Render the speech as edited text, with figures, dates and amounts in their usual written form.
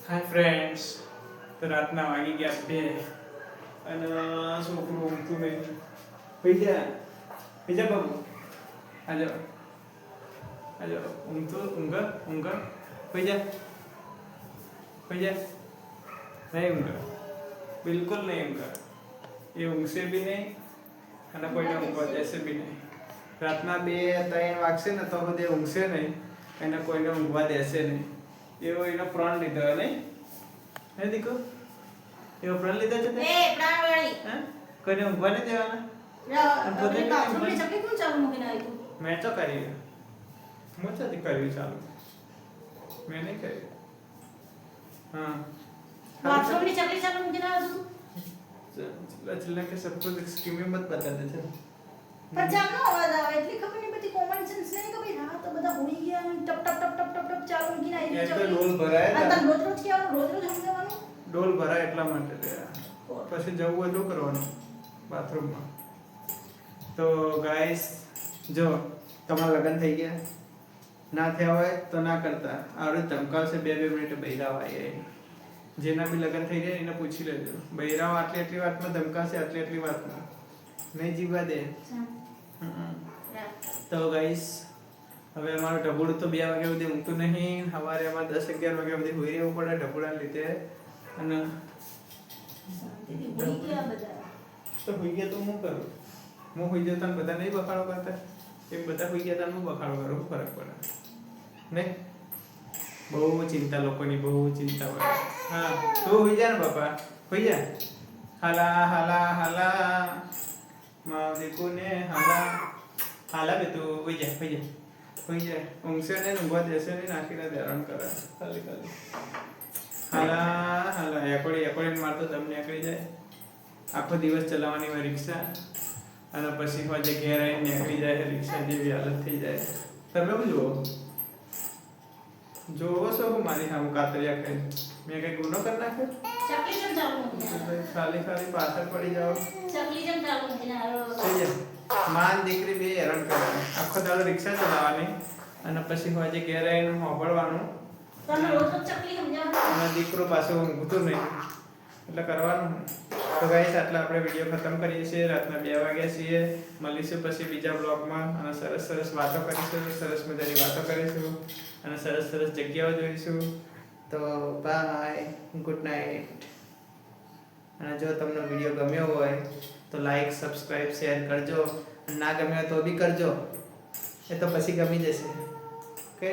Hi friends, તો રાતના વાગી ગયા 2 અને છોકરું ઊંઘતું નહીં. પૈજા બાબુ આજો આજો ઊંઘ પૈજા નહીં ઊંઘ, બિલકુલ નહીં ઊંઘ. એ ઊંઘશે બી નહીં અને કોઈને ઊંઘવા દેશે બી નહીં. રાતના 2-3 વાગશે ને તો સુધી ઊંઘશે નહીં અને કોઈને ઊંઘવા દેશે નહીં. એવો એનો પ્રાણ લીધો નહીં હે દીકો? એવો પ્રાણ લીધો છે તે? પ્રાણવાળી હે? કોઈને ઊંઘવા નહીં દેવાના? મેં તો કરી, હું ચાથી કર્યું ચાલુ, મેં નહીં કર્યું. हाँ बाथरूम में चकली चालू मूकीને આવ્યો चिल्ला के सबको स्कीम में मत बता देते. પણ જામનો અવાજ આવે એટલી ખબર નહીં બધી કોમન સેન્સ નહીં કે ભાઈ હા તો બધા હોઈ ગયા ટપ ટપ ટપ ટપ ટપ ટપ ચાલુ મૂકીને આવી એ તો ડોલ ભરાય આ તને રોજ રોજ કેવાનું રોજ રોજ સમજાવવાનું ડોલ ભરાય એટલા માટે પછી જવું હોય તો કરવાનું બાથરૂમમાં. તો ગાઈસ જો તમારા લગ્ન થઈ ગયા ના થયા હોય તો ના કરતા આવડે ધમકાવશે 2-2 મિનિટ બૈરાવ આવી. જેના બી લગ્ન થઈ ગયા એને પૂછી લેજો. બૈરાવ આટલી વાતમાં ધમકાશે, આટલી વાતમાં નહીં જીવવા દે. તો ગાઈસ હવે અમારું ઢબુડું તો 2 વાગ્યા સુધી ઊંઘતું નહીં. સવારે અમારે 10-11 વાગ્યા સુધી હોઈ રહેવું પડે ઢબુડાને લીધે. અને તો હોઈ ગયા તો હું કરું? હું હોઈ જતા બધા નહીં બખાડો કરતા? એમ બધા હોઈ ગયા હું બખાડો કરું, ફરક પડે નહીં? બહુ ચિંતા લોકોની, બહુ ચિંતા પડે. હા તું હોઈ જા ને બાપા, હોઈ જા. હાલા હાલા હાલા માવ દીકુને હાલા હાલા બે તું હોઈ જા ઊંઘશે નહીં, ઊંઘવા દેશે નહીં, નાખીને હેરાન કરે ખાલી. હાલા હાલા એકોડી મારતો દમ નીકળી જાય. આખો દિવસ ચલાવવાની હોય રિક્ષા અને પછી હોજે ઘેર આવીને નીકળી જાય રિક્ષા જેવી હાલત થઈ જાય. તમે શું જોવો છો હું મારી સામે કાતરિયા ખાઈ મેં કઈ ગુનો કરી નાખ્યો? ચકલી જેમ ચાલુ મૂકીને ખાલી પાછળ પડી જાઓ. ચકલી જેમ ચાલુ મૂકીને થઈ જાય. માન દીકરી બે હેરાન કરવાની, આખો દાડો રિક્ષા ચલાવવાની અને પછી હોજે ઘેર આવીને સાંભળવાનું. તમે રોજ રોજ ચકલી સમજાવવાનું અને દીકરો પાછો ઊંઘતું નહીં એટલે કરવાનું. તો ગાઈસ આટલા આપણે વિડીયો ખતમ કરીએ છીએ. રાતના 2 વાગ્યા છીએ. મળીશું પછી બીજા બ્લોગમાં અને સરસ વાતો કરીશું, સરસ મજાની વાતો કરીશું અને સરસ જગ્યાઓ જોઈશું. તો બાય, ગુડ નાઇટ. અને જો તમને વિડીયો ગમ્યો હોય તો લાઈક, સબસ્ક્રાઇબ, શેર કરજો. ના ગમ્યો તો બી કરજો, એ તો પછી ગમી જશે. ઓકે.